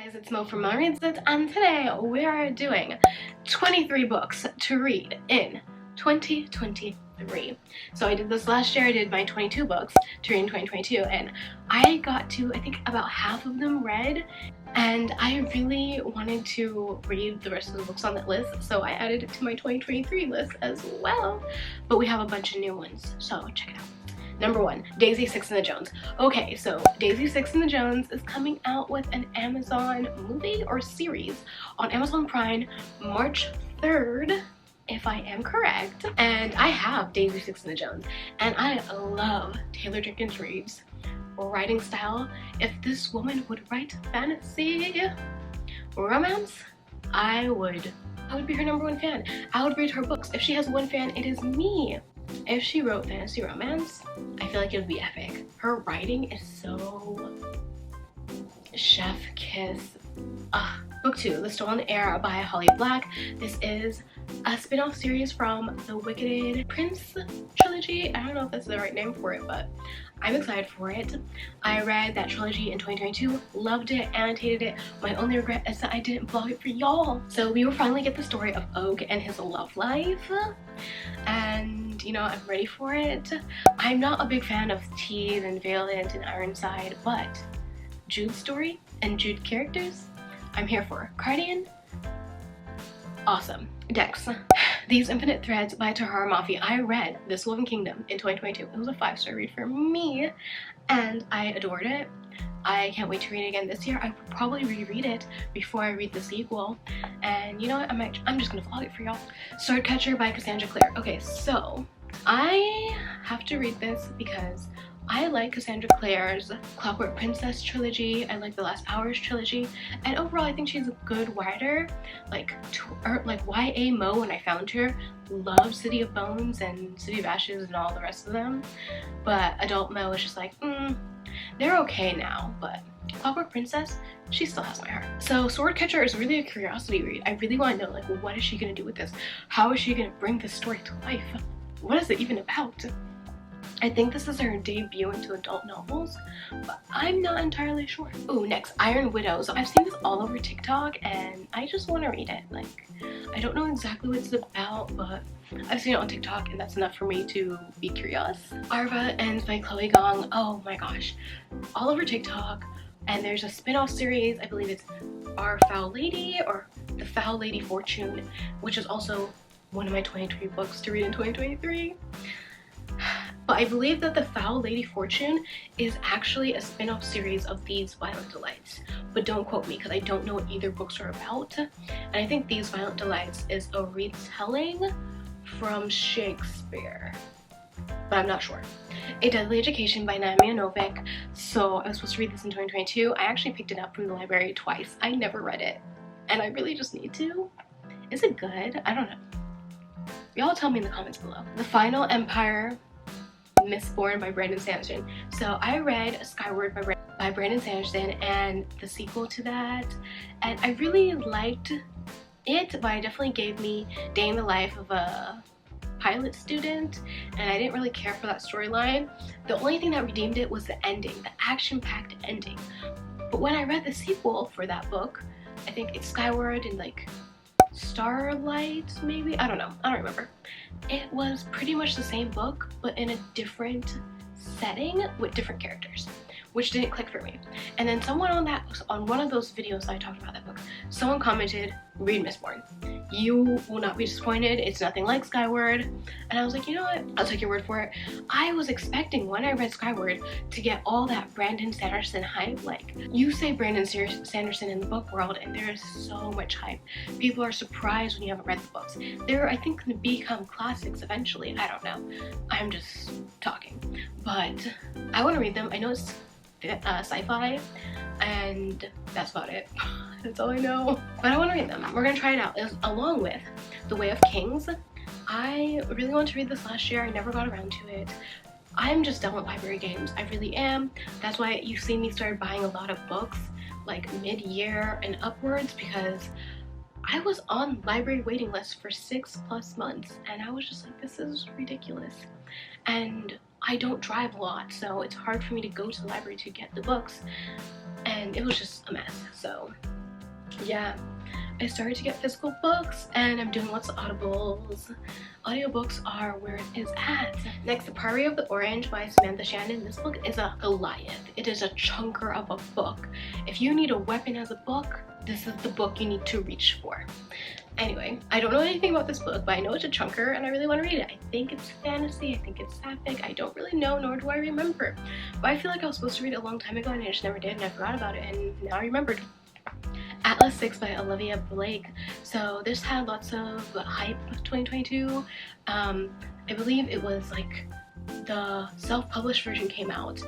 Guys, it's Mo from Mo Reads It, and today we are doing 23 books to read in 2023. So I did this last year. I did my 22 books to read in 2022, and I got to, I think, about half of them read, and I really wanted to read the rest of the books on that list, so I added it to my 2023 list as well. But we have a bunch of new ones, so check it out. Number 1, Daisy Six and the Jones. Okay, so Daisy Six and the Jones is coming out with an Amazon movie or series on Amazon Prime March 3rd, if I am correct. And I have Daisy Six and the Jones, and I love Taylor Jenkins Reid's writing style. If this woman would write fantasy romance, I would be her #1 fan. I would read her books. If she has one fan, it is me. If she wrote fantasy romance, I feel like it would be epic. Her writing is so chef kiss. Book 2, The Stolen Heir by Holly Black. This is a spin-off series from the Wicked Prince trilogy. I don't know if that's the right name for it, but I'm excited for it. I read that trilogy in 2022, loved it, annotated it. My only regret is that I didn't vlog it for y'all. So we will finally get the story of Og and his love life, and you know, I'm ready for it. I'm not a big fan of Tease and Valiant and Ironside, but Jude's story and Jude characters, I'm here for. Cardian, awesome. Dex, These Infinite Threads by Tahara Mafi. I read This Woven Kingdom in 2022. It was a 5-star read for me, and I adored it. I can't wait to read it again this year. I will probably reread it before I read the sequel. And you know what? I'm just gonna vlog it for y'all. Swordcatcher by Cassandra Clare. Okay, so I have to read this because I like Cassandra Clare's Clockwork Princess trilogy. I like The Last Hours trilogy, and overall I think she's a good writer. Like YA Mo, when I found her, loved City of Bones and City of Ashes and all the rest of them, but adult Mo is just like, they're okay now, but Clockwork Princess, she still has my heart. So Swordcatcher is really a curiosity read. I really want to know, like, what is she gonna do with this? How is she gonna bring this story to life? What is it even about? I think this is her debut into adult novels, but I'm not entirely sure. Ooh, next, Iron Widow. So I've seen this all over TikTok, and I just want to read it. Like, I don't know exactly what it's about, but I've seen it on TikTok, and that's enough for me to be curious. Arva Ends by Chloe Gong. Oh my gosh, all over TikTok. And there's a spin-off series, I believe it's Our Foul Lady or The Foul Lady Fortune, which is also one of my 23 books to read in 2023. But I believe that The Foul Lady Fortune is actually a spin-off series of These Violent Delights. But don't quote me, because I don't know what either books are about. And I think These Violent Delights is a retelling from Shakespeare, but I'm not sure. A Deadly Education by Naomi Novik. So I was supposed to read this in 2022. I actually picked it up from the library twice. I never read it, and I really just need to. Is it good? I don't know. Y'all tell me in the comments below. The Final Empire, Mistborn by Brandon Sanderson. So I read Skyward by Brandon Sanderson and the sequel to that, and I really liked it, but it definitely gave me day in the life of a pilot student, and I didn't really care for that storyline. The only thing that redeemed it was the ending, the action-packed ending. But when I read the sequel for that book, I think it's Skyward and like Starlight, maybe? I don't know. I don't remember. It was pretty much the same book, but in a different setting with different characters, which didn't click for me. And then someone on one of those videos I talked about that book, someone commented, read Mistborn. You will not be disappointed. It's nothing like Skyward. And I was like, you know what? I'll take your word for it. I was expecting when I read Skyward to get all that Brandon Sanderson hype. Like, you say Brandon Sanderson in the book world, and there is so much hype. People are surprised when you haven't read the books. They're, I think, going to become classics eventually. I don't know. I'm just talking. But I want to read them. I know it's sci-fi, and that's about it. That's all I know, but I want to read them. We're gonna try it out along with The Way of Kings. I really wanted to read this last year. I never got around to it. I'm just done with library games. I really am. That's why you see me started buying a lot of books like mid-year and upwards, because I was on library waiting lists for 6+ months, and I was just like, this is ridiculous. And I don't drive a lot, so it's hard for me to go to the library to get the books, and it was just a mess. So Yeah, I started to get physical books and I'm doing lots of audibles. Audiobooks are where it is at. Next, The Priory of the Orange by Samantha Shannon. This book is a Goliath. It is a chunker of a book. If you need a weapon as a book, this is the book you need to reach for. Anyway, I don't know anything about this book, but I know it's a chunker and I really want to read it. I think it's fantasy, I think it's sapphic, I don't really know, nor do I remember. But I feel like I was supposed to read it a long time ago and I just never did and I forgot about it, and now I remembered. Atlas 6 by Olivia Blake. So this had lots of hype 2022. I believe it was like the self-published version came out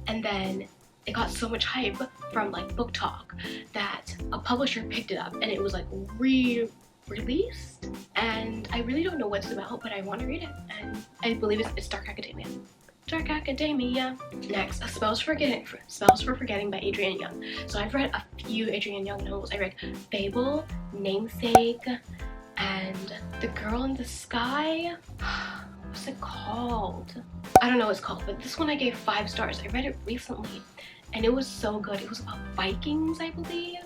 and then it got so much hype from like Book Talk that a publisher picked it up and it was like released, and I really don't know what it's about, but I want to read it, and I believe it's Dark Academia. Dark Academia. Next, Spells for Forgetting by Adrienne Young. So I've read a few Adrienne Young novels. I read Fable, Namesake, and The Girl in the Sky. What's it called? I don't know what it's called, but this one I gave 5 stars. I read it recently and it was so good. It was about Vikings, I believe.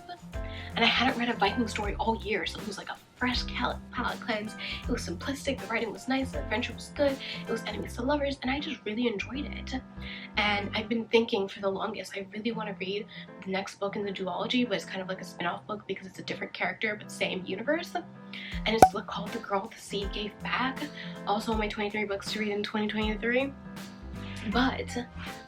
And I hadn't read a Viking story all year, so it was like a fresh palate cleanse. It was simplistic, the writing was nice, the adventure was good, it was enemies to lovers, and I just really enjoyed it. And I've been thinking for the longest, I really want to read the next book in the duology, but it's kind of like a spin-off book because it's a different character but same universe. And it's called The Girl the Sea Gave Back. Also my 23 books to read in 2023. But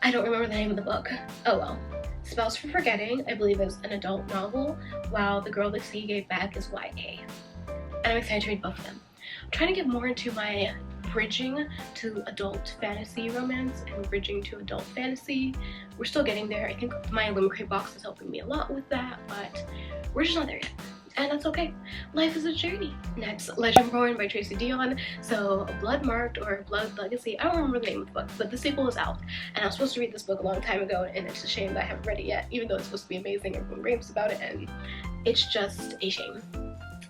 I don't remember the name of the book. Oh well. Spells for Forgetting, I believe, is an adult novel, while The Girl the Sea Gave Back is YA. And I'm excited to read both of them. I'm trying to get more into my bridging to adult fantasy romance and bridging to adult fantasy. We're still getting there. I think my Limerick box is helping me a lot with that, but we're just not there yet. And that's okay. Life is a journey. Next, Legendborn by Tracy Dion. So, Blood Marked or Blood Legacy. I don't remember the name of the book, but the sequel is out. And I was supposed to read this book a long time ago, and it's a shame that I haven't read it yet, even though it's supposed to be amazing. Everyone raves about it, and it's just a shame.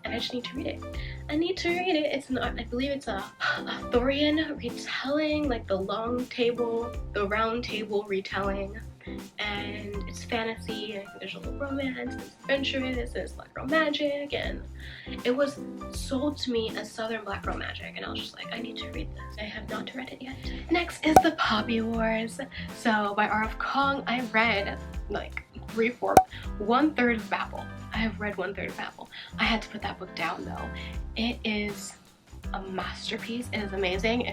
And I just need to read it. I need to read it. It's not, I believe it's a Arthurian retelling, like the round table retelling. And it's fantasy, and there's a little romance, it's adventurous, there's black girl magic, and it was sold to me as Southern black girl magic, and I was just like, I need to read this. I have not read it yet. Next is The Poppy Wars. So by R.F. Kong, I read like 1/3 of Babel. I have read 1/3 of Babel. I had to put that book down though. It is a masterpiece. It is amazing.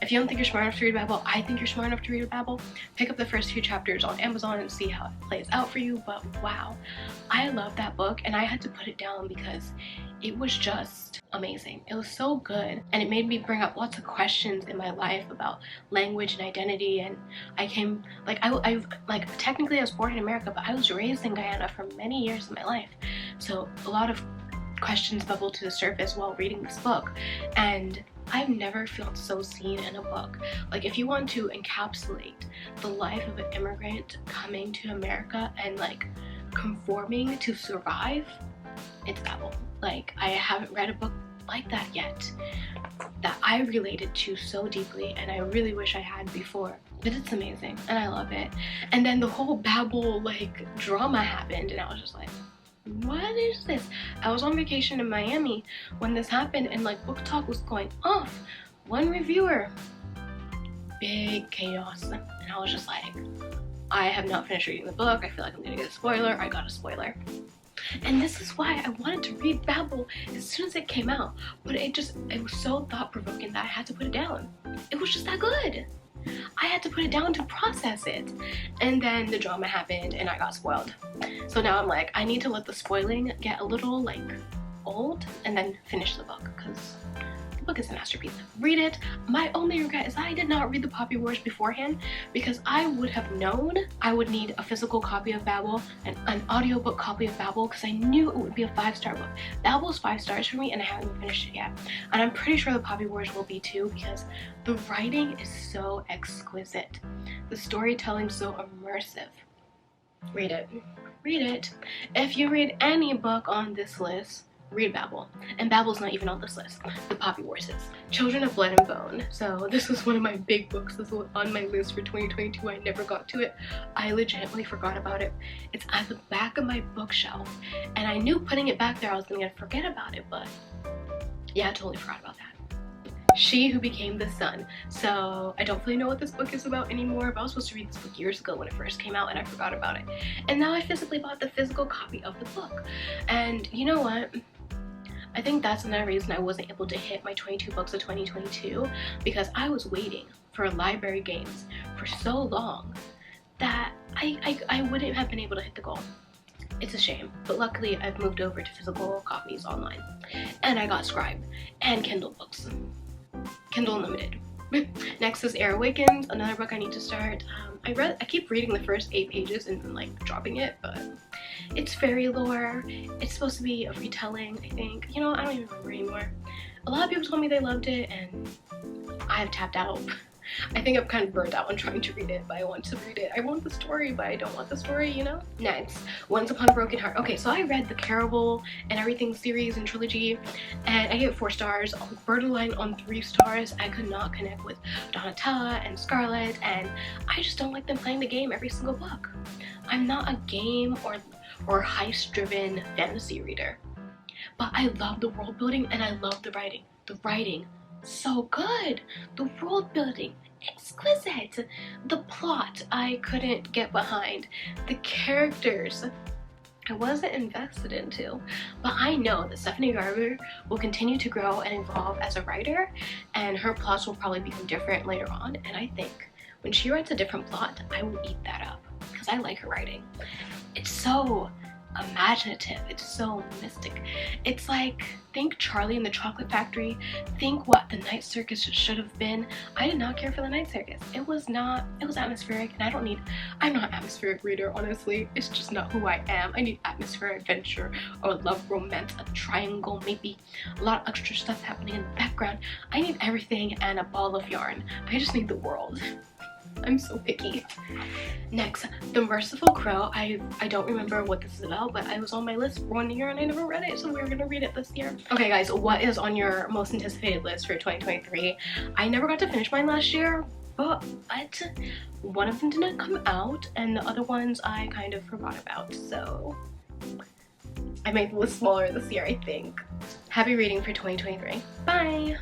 If you don't think you're smart enough to read Babel, I think you're smart enough to read Babel. Pick up the first 2 chapters on Amazon and see how it plays out for you, but wow. I love that book, and I had to put it down because it was just amazing. It was so good, and it made me bring up lots of questions in my life about language and identity, and I came, technically I was born in America, but I was raised in Guyana for many years of my life, so a lot of questions bubbled to the surface while reading this book, and I've never felt so seen in a book. Like, if you want to encapsulate the life of an immigrant coming to America and like conforming to survive, it's Babel. Like, I haven't read a book like that yet that I related to so deeply, and I really wish I had before. But it's amazing and I love it. And then the whole Babel like drama happened, and I was just like, what is this? I was on vacation in Miami when this happened, and like Book Talk was going off. One reviewer, big chaos, and I was just like, I have not finished reading the book. I feel like I'm gonna get a spoiler. I got a spoiler. And this is why I wanted to read Babel as soon as it came out, but it was so thought-provoking that I had to put it down. It was just that good. I had to put it down to process it. And then the drama happened and I got spoiled. So now I'm like, I need to let the spoiling get a little like old and then finish the book, because the book is a masterpiece. Read it. My only regret is I did not read The Poppy Wars beforehand, because I would have known I would need a physical copy of Babel and an audiobook copy of Babel, because I knew it would be a 5-star book. Babel's 5 stars for me and I haven't finished it yet. And I'm pretty sure The Poppy Wars will be too, because the writing is so exquisite. The storytelling so immersive. Read it. Read it. If you read any book on this list, read Babel. And Babel's not even on this list. The Poppy Wars is. Children of Blood and Bone. So this was one of my big books. This was on my list for 2022. I never got to it. I legitimately forgot about it. It's at the back of my bookshelf. And I knew putting it back there I was gonna forget about it, but yeah, I totally forgot about that. She Who Became the Sun. So I don't really know what this book is about anymore, but I was supposed to read this book years ago when it first came out and I forgot about it. And now I physically bought the physical copy of the book. And you know what? I think that's another reason I wasn't able to hit my 22 books of 2022, because I was waiting for library games for so long that I wouldn't have been able to hit the goal. It's a shame, but luckily I've moved over to physical copies online. And I got Scribe and Kindle books. Kindle Unlimited. Next is Air Awakens, another book I need to start. I keep reading the first 8 pages and then like dropping it, but it's fairy lore. It's supposed to be a retelling, I think. You know, I don't even remember anymore. A lot of people told me they loved it and I've tapped out. I think I'm kind of burnt out on trying to read it, but I want to read it. I want the story, but I don't want the story, you know? Next, Once Upon a Broken Heart. Okay, so I read the Carable and Everything series and trilogy, and I gave it 4 stars. Borderline on 3 stars. I could not connect with Donatella and Scarlett, and I just don't like them playing the game every single book. I'm not a game or heist-driven fantasy reader, but I love the world building and I love the writing. The writing, so good. The world building, exquisite. The plot, I couldn't get behind. The characters, I wasn't invested into. But I know that Stephanie Garber will continue to grow and evolve as a writer, and her plots will probably become different later on. And I think when she writes a different plot, I will eat that up because I like her writing. It's so imaginative, it's so mystic. It's like, think Charlie and the Chocolate Factory, think what the Night Circus should have been. I did not care for the Night Circus. It was atmospheric, and I'm not an atmospheric reader, honestly. It's just not who I am. I need atmospheric adventure or love romance, a triangle, maybe a lot of extra stuff happening in the background. I need everything and a ball of yarn. I just need the world. I'm so picky. Next, The Merciful Crow. I don't remember what this is about, but it was on my list for 1 year and I never read it, so we're gonna read it this year. Okay guys, what is on your most anticipated list for 2023? I never got to finish mine last year, but one of them didn't come out and the other ones I kind of forgot about, so I made the list smaller this year, I think. Happy reading for 2023. Bye!